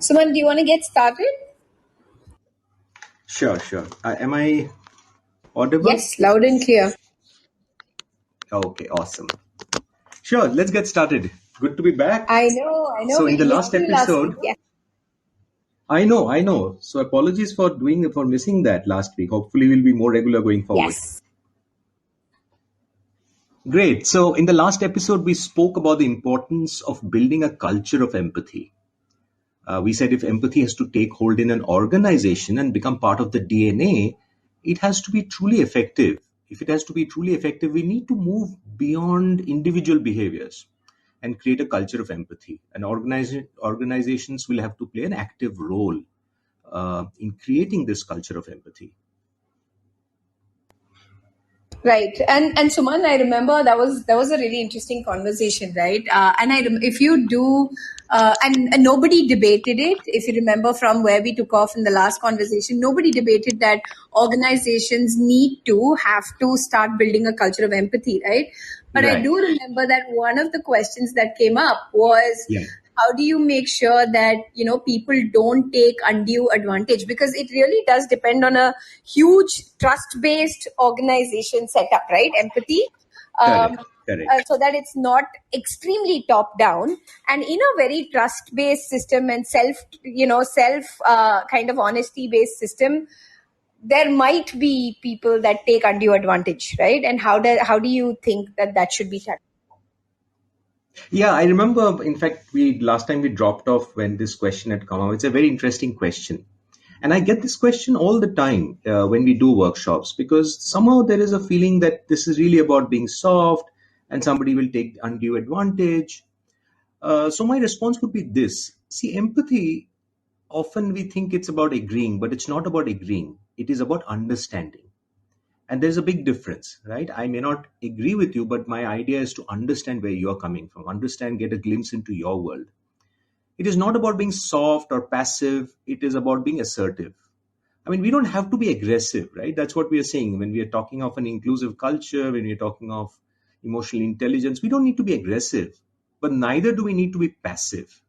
Suman, do you want to get started? Sure. Am I audible? Yes, loud and clear. Okay, awesome. Sure, let's get started. Good to be back. I know. So in We the missed last you last week. episode, Yes. I know. So apologies for missing that last week. Hopefully we'll be more regular going forward. Yes. Great. So in the last episode, we spoke about the importance of building a culture of empathy. We said if empathy has to take hold in an organization and become part of the DNA, it has to be truly effective. If it has to be truly effective, we need to move beyond individual behaviors and create a culture of empathy. And organizations will have to play an active role in creating this culture of empathy. Right. And Suman, I remember that was a really interesting conversation, right? If you do, and nobody debated it. If you remember from where we took off in the last conversation, nobody debated that organizations have to start building a culture of empathy, right? But I Right. do remember that one of the questions that came up was, Yeah. how do you make sure that people don't take undue advantage, because it really does depend on a huge trust based organization setup, right? Empathy. Correct. um, Correct. so that it's not extremely top down, and in a very trust based system and self kind of honesty based system, there might be people that take undue advantage, right? And how do you think that should be tackled? Yeah, I remember. In fact, we last time we dropped off when this question had come up. It's a very interesting question, and I get this question all the time when we do workshops, because somehow there is a feeling that this is really about being soft, and somebody will take undue advantage. So my response would be this: see, empathy. Often we think it's about agreeing, but it's not about agreeing. It is about understanding. And there's a big difference, right? I may not agree with you, but my idea is to understand where you're coming from, understand, get a glimpse into your world. It is not about being soft or passive, it is about being assertive. I mean, we don't have to be aggressive, right? That's what we are saying when we are talking of an inclusive culture, when we're talking of emotional intelligence. We don't need to be aggressive, but neither do we need to be passive.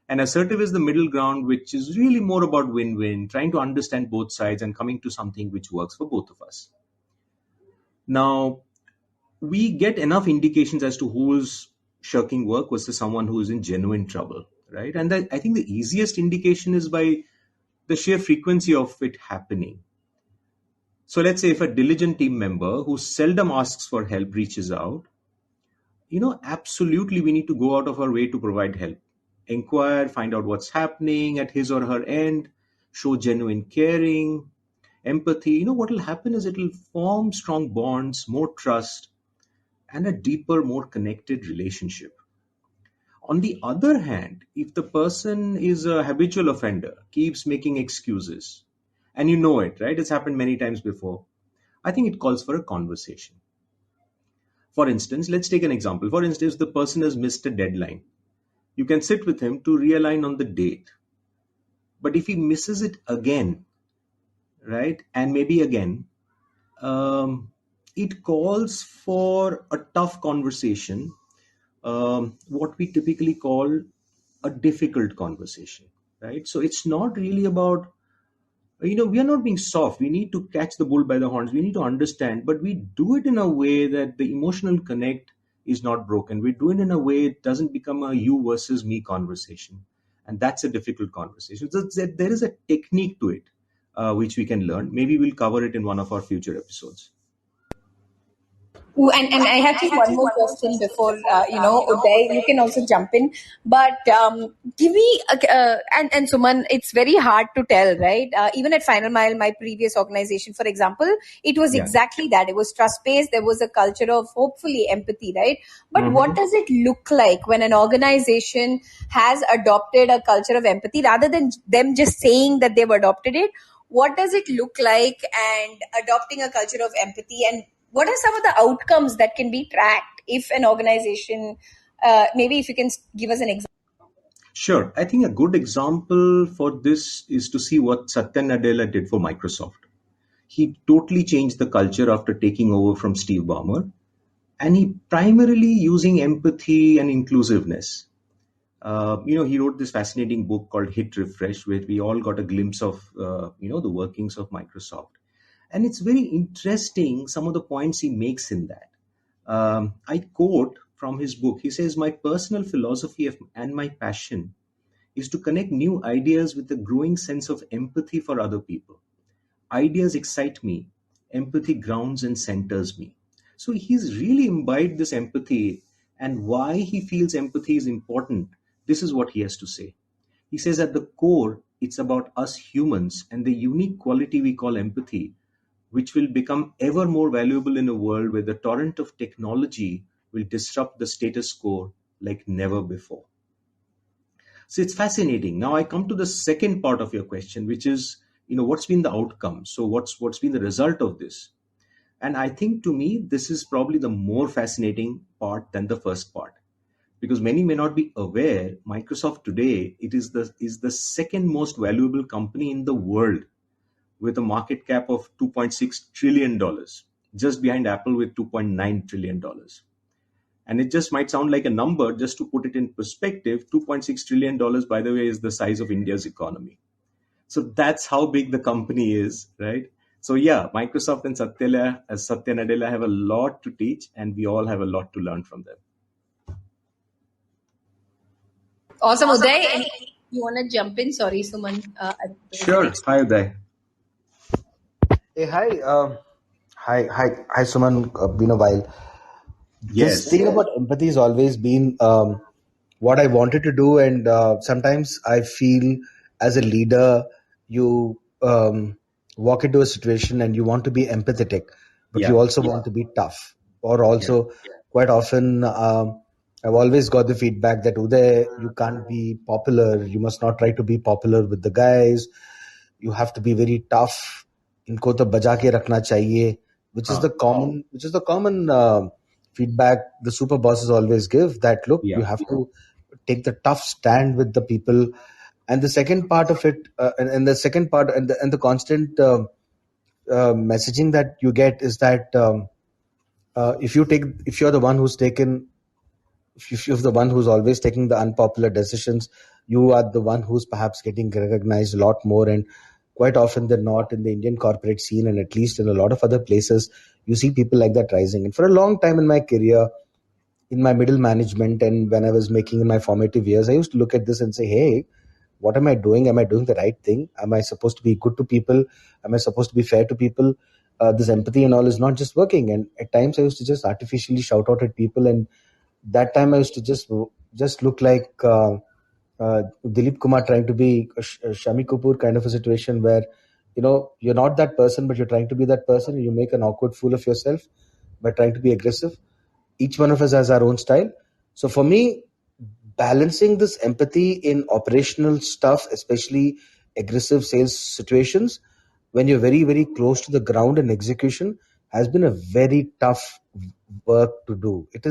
And assertive is the middle ground, which is really more about win win, trying to understand both sides and coming to something which works for both of us. Now, we get enough indications as to who's shirking work versus someone who's in genuine trouble, right? And I think the easiest indication is by the sheer frequency of it happening. So let's say if a diligent team member who seldom asks for help reaches out, absolutely we need to go out of our way to provide help, inquire, find out what's happening at his or her end, show genuine caring, empathy. What will happen is it will form strong bonds, more trust, and a deeper, more connected relationship. On the other hand, if the person is a habitual offender, keeps making excuses, and you know it, right? It's happened many times before. I think it calls for a conversation. For instance, let's take an example. For instance, the person has missed a deadline. You can sit with him to realign on the date. But if he misses it again, right, and maybe again, um, it calls for a tough conversation, what we typically call a difficult conversation, right? So it's not really about, we are not being soft. We need to catch the bull by the horns. We need to understand, but we do it in a way that the emotional connect is not broken. We do it in a way it doesn't become a you versus me conversation. And that's a difficult conversation. So there is a technique to it, which we can learn. Maybe we'll cover it in one of our future episodes. Ooh, and I have just one more question before Uday, you can also jump in. But give me and Suman, it's very hard to tell, right? Even at Final Mile, my previous organization, for example, it was Yeah. exactly that. It was trust based. There was a culture of hopefully empathy, right? But what Mhm. does it look like when an organization has adopted a culture of empathy rather than them just saying that they've adopted it? What does it look like and adopting a culture of empathy, and what are some of the outcomes that can be tracked if an organization, maybe if you can give us an example? Sure. I think a good example for this is to see what Satya Nadella did for Microsoft. He totally changed the culture after taking over from Steve Ballmer, and he primarily using empathy and inclusiveness. He wrote this fascinating book called Hit Refresh, where we all got a glimpse of, the workings of Microsoft. And it's very interesting, some of the points he makes in that. I quote from his book. He says, "My personal philosophy and my passion is to connect new ideas with a growing sense of empathy for other people. Ideas excite me, empathy grounds and centers me." So he's really imbibed this empathy, and why he feels empathy is important. This is what he has to say. He says, at the core, it's about us humans and the unique quality we call empathy, which will become ever more valuable in a world where the torrent of technology will disrupt the status quo like never before. So it's fascinating. Now I come to the second part of your question, which is, what's been the outcome? So what's been the result of this? And I think, to me, this is probably the more fascinating part than the first part, because many may not be aware. Microsoft today, it is the second most valuable company in the world, with a market cap of $2.6 trillion, just behind Apple with $2.9 trillion. And it just might sound like a number. Just to put it in perspective, $2.6 trillion, by the way, is the size of India's economy. So that's how big the company is, right? So yeah, Microsoft and Satya Nadella have a lot to teach, and we all have a lot to learn from them. Awesome, Uday. You want to jump in? Sorry, Suman. There was an Sure. Hi, Uday. Hey, hi. Hi, Suman. Been a while. This Yes. thing about empathy has always been what I wanted to do, and sometimes I feel as a leader, you walk into a situation and you want to be empathetic, but you Yeah. also want to be tough. Or Yeah. also, quite often, I've always got the feedback that Uday, you can't be popular. You must not try to be popular with the guys. You have to be very tough. इनको तो बजा के रखना चाहिए, Huh. which is the common feedback the super bosses always give, that look, you Yeah. have to take the tough stand with the people. And the second part of it, and the second part, and the constant messaging that you get is that if you're the one who's taken if you're the one who's always taking the unpopular decisions, you are the one who's perhaps getting recognized a lot more. And quite often than not, in the Indian corporate scene, and at least in a lot of other places, you see people like that rising. And for a long time in my career, in my middle management, and when I was making in my formative years, I used to look at this and say, hey, what am I doing? Am I doing the right thing? Am I supposed to be good to people? Am I supposed to be fair to people? This empathy and all is not just working. And at times I used to just artificially shout out at people, and that time I used to just look like Dilip Kumar trying to be a Shami Kapoor kind of a situation, where you're not that person, but you're trying to be that person, and you make an awkward fool of yourself by trying to be aggressive. Each one of us has our own style. So for me, balancing this empathy in operational stuff, especially aggressive sales situations, when you're very, very close to the ground and execution, has been a very tough work to do. It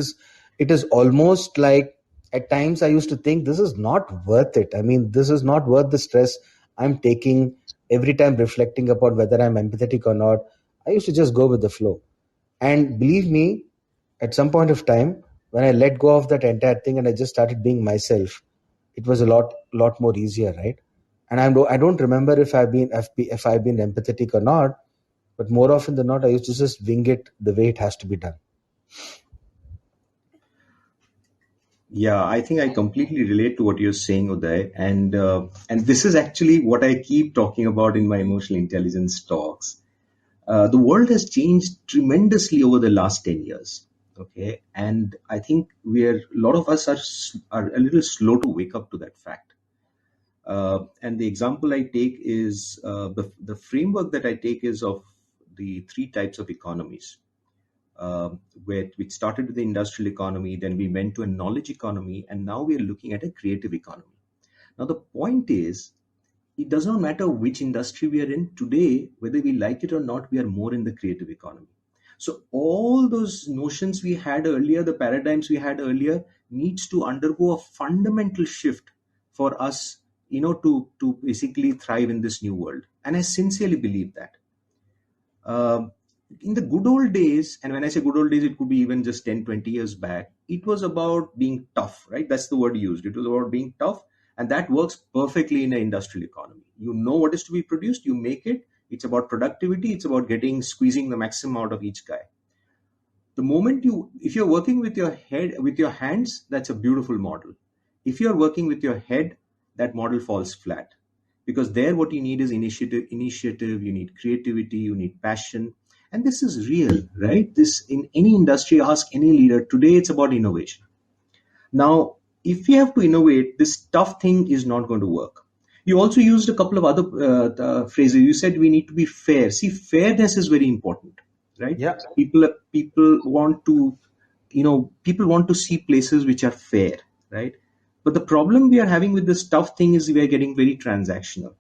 is almost like, at times I used to think, this is not worth it. I mean, this is not worth the stress I'm taking every time reflecting upon whether I'm empathetic or not. I used to just go with the flow. And believe me, at some point of time, when I let go of that entire thing and I just started being myself, it was a lot more easier, right? And I don't remember if I've been empathetic or not, but more often than not, I used to just wing it the way it has to be done. Yeah, I think I completely relate to what you're saying, Uday, and this is actually what I keep talking about in my emotional intelligence talks. The world has changed tremendously over the last 10 years. Okay, and I think a lot of us are a little slow to wake up to that fact. And the example I take is, the framework that I take is of the three types of economies, which started with the industrial economy, then we went to a knowledge economy, and now we are looking at a creative economy. Now, the point is, it does not matter which industry we are in today, whether we like it or not, we are more in the creative economy. So all those notions we had earlier, the paradigms we had earlier, needs to undergo a fundamental shift for us, to basically thrive in this new world. And I sincerely believe that. in the good old days, and when I say good old days, it could be even just 10, 20 years back, it was about being tough, right? That's the word used. It was about being tough, and that works perfectly in an industrial economy. You know what is to be produced, you make it. It's about productivity, it's about squeezing the maximum out of each guy. The moment if you're working with your head, with your hands, that's a beautiful model. If you're working with your head, that model falls flat, because there what you need is initiative, you need creativity, you need passion. And this is real, right? This, in any industry, ask any leader today, it's about innovation. Now, if you have to innovate, this tough thing is not going to work. You also used a couple of other phrases. You said we need to be fair. See, fairness is very important, right? Yeah. People want to, people want to see places which are fair, right? But the problem we are having with this tough thing is we are getting very transactional.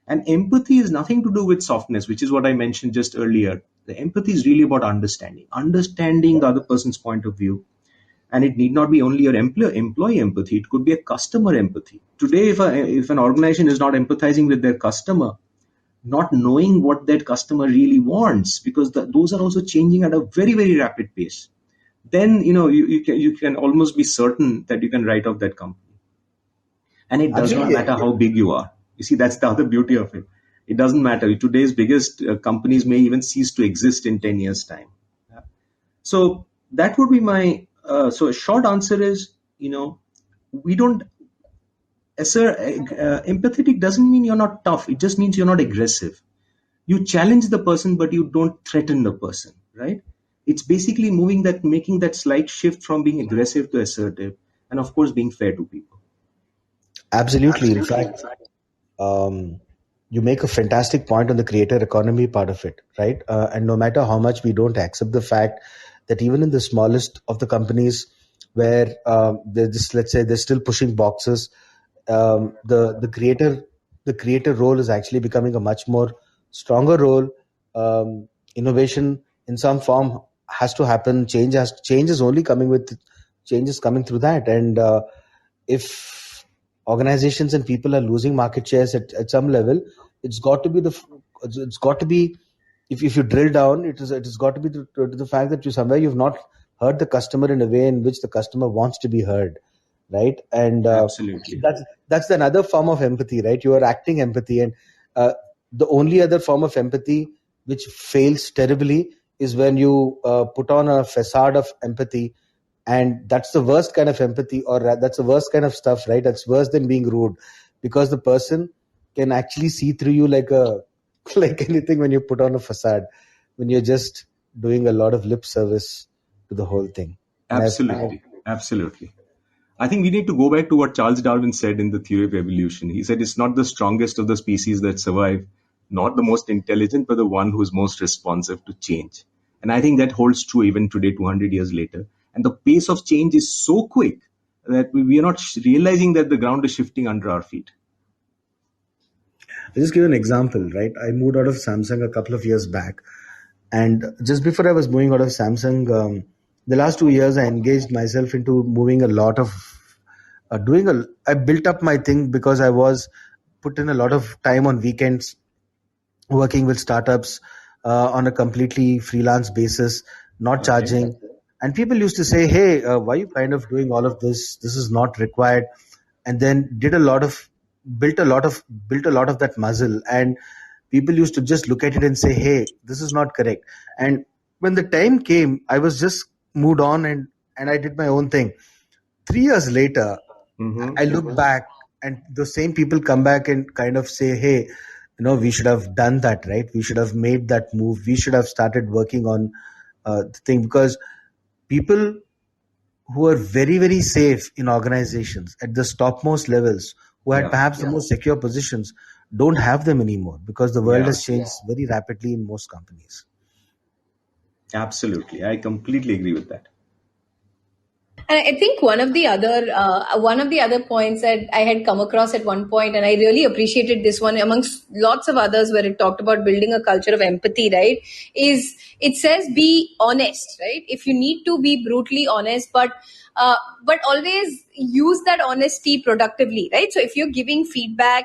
And empathy is nothing to do with softness, which is what I mentioned just earlier. The empathy is really about understanding the other person's point of view. And it need not be only your employee empathy, it could be a customer empathy. Today, if an organization is not empathizing with their customer, not knowing what that customer really wants, because those are also changing at a very, very rapid pace, then you can almost be certain that you can write off that company. And it does not matter how big you are. You see, that's the other beauty of it. It doesn't matter. Today's biggest companies may even cease to exist in 10 years' time. Yeah. So that would be my, so a short answer is, we don't, empathetic doesn't mean you're not tough. It just means you're not aggressive. You challenge the person, but you don't threaten the person, right? It's basically making that slight shift from being aggressive to assertive, and of course, being fair to people. Absolutely. In fact, you make a fantastic point on the creator economy part of it, right? And no matter how much we don't accept the fact that even in the smallest of the companies where let's say they're still pushing boxes, the creator role is actually becoming a much more stronger role. Innovation in some form has to happen. Change is only coming with changes coming through that. And if organizations and people are losing market shares at some level, it's got to be if you drill down, it has got to be the fact that you've not heard the customer in a way in which the customer wants to be heard, right? And Absolutely. that's another form of empathy, right? You are acting empathy. And the only other form of empathy which fails terribly is when you put on a facade of empathy, and that's the worst kind of empathy, or that's the worst kind of stuff, right? That's worse than being rude, because the person can actually see through you like anything when you put on a facade, when you're just doing a lot of lip service to the whole thing. Absolutely. I think we need to go back to what Charles Darwin said in the Theory of Evolution. He said it's not the strongest of the species that survive, not the most intelligent, but the one who's most responsive to change. And I think that holds true even today, 200 years later. And the pace of change is so quick that we are not realizing that the ground is shifting under our feet. I'll just give an example, right? I moved out of Samsung a couple of years back. And just before I was moving out of Samsung, the last 2 years, I engaged myself into moving a lot of, I built up my thing because I was put in a lot of time on weekends working with startups on a completely freelance basis, not charging. And people used to say, hey, why are you kind of doing all of this? This is not required. And then built a lot of that muscle. And people used to just look at it and say, hey, this is not correct. And when the time came, I was just moved on and I did my own thing. 3 years later, I look back and the same people come back and kind of say, hey, we should have done that, right? We should have made that move. We should have started working on the thing, because people who are very, very safe in organizations at the topmost levels, who had perhaps the most secure positions, don't have them anymore, because the world has changed very rapidly in most companies. Absolutely. I completely agree with that. And I think one of the other points that I had come across at one point, and I really appreciated this one amongst lots of others, where it talked about building a culture of empathy, right? Is it says be honest, right? If you need to be brutally honest, but always use that honesty productively, right? So if you're giving feedback,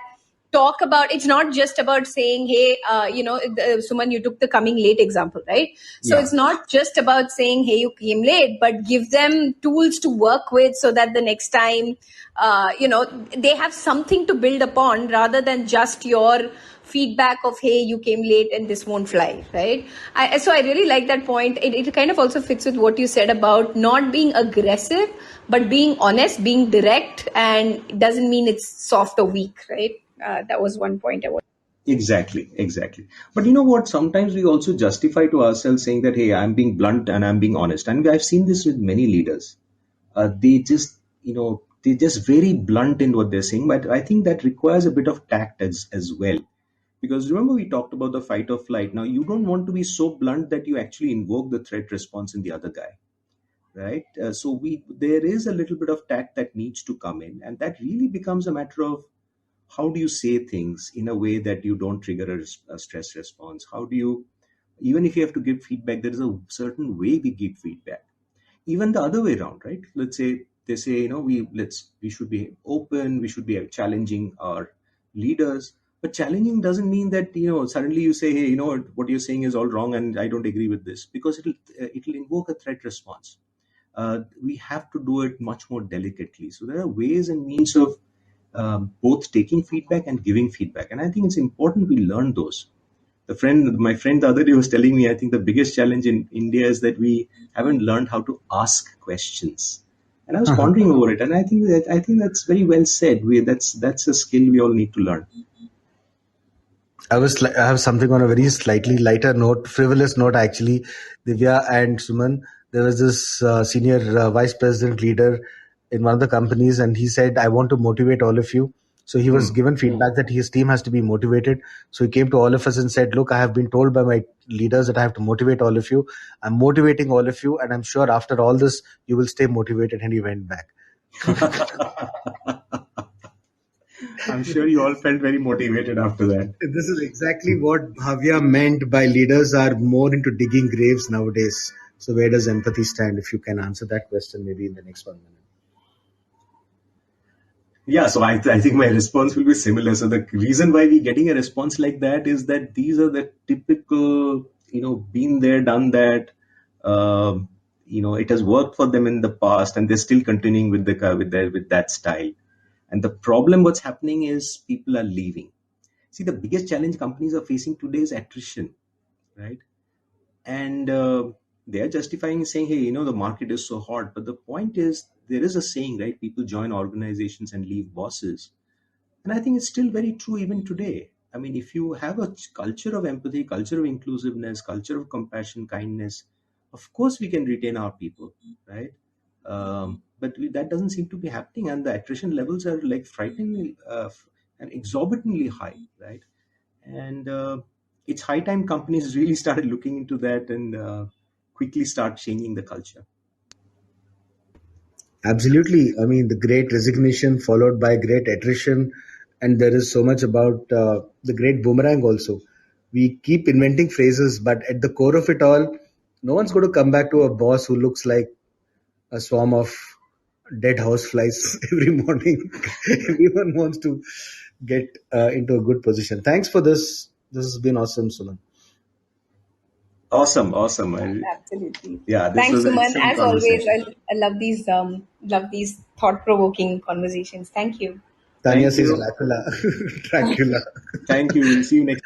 talk about, it's not just about saying, hey, Suman, you took the coming late example, right? So it's not just about saying, hey, you came late, but give them tools to work with so that the next time, they have something to build upon rather than just your feedback of, hey, you came late and this won't fly, right? So I really like that point. It kind of also fits with what you said about not being aggressive, but being honest, being direct, and it doesn't mean it's soft or weak, right? That was one point I was. Exactly. But you know what? Sometimes we also justify to ourselves saying that, hey, I'm being blunt and I'm being honest. And I've seen this with many leaders. They're just very blunt in what they're saying. But I think that requires a bit of tact as well. Because remember, we talked about the fight or flight. Now, you don't want to be so blunt that you actually invoke the threat response in the other guy, right? There is a little bit of tact that needs to come in. And that really becomes a matter of how do you say things in a way that you don't trigger a stress response? How do you, even if you have to give feedback, there is a certain way we give feedback. Even the other way around, right? Let's say they say, we should be open, we should be challenging our leaders. But challenging doesn't mean that suddenly you say, hey, what you're saying is all wrong and I don't agree with this, because it'll invoke a threat response. We have to do it much more delicately. So there are ways and means of both taking feedback and giving feedback, and I think it's important we learn those. My friend the other day was telling me, I think the biggest challenge in India is that we haven't learned how to ask questions. And I was pondering over it, and I think that's very well said. That's a skill we all need to learn. I have something on a very slightly lighter note, frivolous note actually. Divya and Suman, there was this senior vice president leader in one of the companies, and he said, I want to motivate all of you. So he was given feedback that his team has to be motivated. So he came to all of us and said, look, I have been told by my leaders that I have to motivate all of you. I'm motivating all of you, and I'm sure after all this, you will stay motivated. And he went back. I'm sure you all felt very motivated after that. This is exactly what Bhavya meant by leaders are more into digging graves nowadays. So where does empathy stand? If you can answer that question maybe in the next 1 minute. Yeah, so I think my response will be similar. So the reason why we're getting a response like that is that these are the typical, been there, done that. It has worked for them in the past, and they're still continuing with that style. And the problem, what's happening is people are leaving. See, the biggest challenge companies are facing today is attrition, right? And they are justifying saying, hey, the market is so hot. But the point is, there is a saying, right? People join organizations and leave bosses. And I think it's still very true even today. I mean, if you have a culture of empathy, culture of inclusiveness, culture of compassion, kindness, of course we can retain our people, right? But that doesn't seem to be happening, and the attrition levels are like frighteningly and exorbitantly high, right? And it's high time companies really started looking into that and quickly start changing the culture. Absolutely. I mean, the great resignation followed by great attrition. And there is so much about the great boomerang also. We keep inventing phrases, but at the core of it all, no one's going to come back to a boss who looks like a swarm of dead houseflies every morning. Everyone wants to get into a good position. Thanks for this. This has been awesome, Suman. Awesome. Absolutely. Yeah, this Thanks, was an Suman. excellent As always, conversation. I love these thought-provoking conversations. Thank you. Tanya Thank says you. Dracula. Dracula. Thank you. We'll see you next